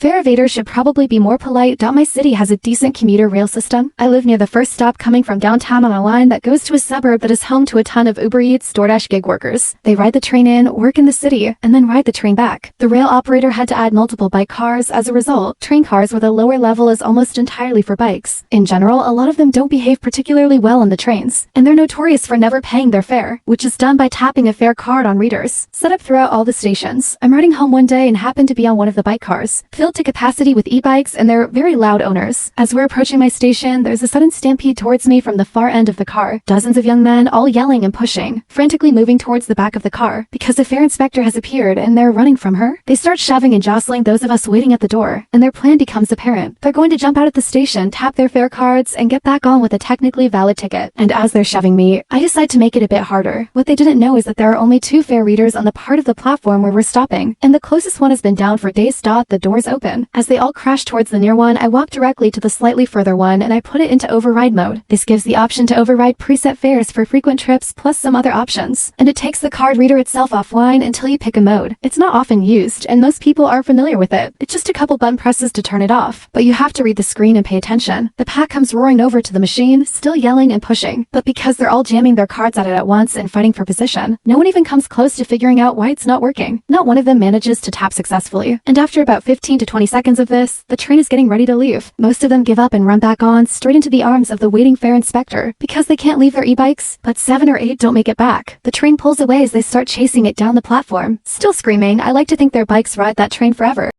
Fare evaders should probably be more polite. My city has a decent commuter rail system. I live near the first stop coming from downtown on a line that goes to a suburb that is home to a ton of Uber Eats, DoorDash gig workers. They ride the train in, work in the city, and then ride the train back. The rail operator had to add multiple bike cars. As a result, train cars with a lower level is almost entirely for bikes. In general, a lot of them don't behave particularly well on the trains, and they're notorious for never paying their fare, which is done by tapping a fare card on readers. Set up throughout all the stations. I'm riding home one day and happened to be on one of the bike cars, filled to capacity with e-bikes and their very loud owners. As we're approaching my station, there's a sudden stampede towards me from the far end of the car. Dozens of young men all yelling and pushing, frantically moving towards the back of the car because the fare inspector has appeared and they're running from her. They start shoving and jostling those of us waiting at the door, and their plan becomes apparent. They're going to jump out at the station, tap their fare cards, and get back on with a technically valid ticket. And as they're shoving me, I decide to make it a bit harder. What they didn't know is that there are only 2 fare readers on the part of the platform where we're stopping, and the closest one has been down for days. The doors open. As they all crash towards the near one, I walk directly to the slightly further one and I put it into override mode. This gives the option to override preset fares for frequent trips plus some other options, and it takes the card reader itself offline until you pick a mode. It's not often used, and most people aren't familiar with it. It's just a couple button presses to turn it off, but you have to read the screen and pay attention. The pack comes roaring over to the machine, still yelling and pushing, but because they're all jamming their cards at it at once and fighting for position, no one even comes close to figuring out why it's not working. Not one of them manages to tap successfully, and after about 15 to 20 seconds of this, the train is getting ready to leave. Most of them give up and run back on, straight into the arms of the waiting fare inspector, because they can't leave their e-bikes, but 7 or 8 don't make it back. The train pulls away as they start chasing it down the platform. Still screaming, I like to think their bikes ride that train forever.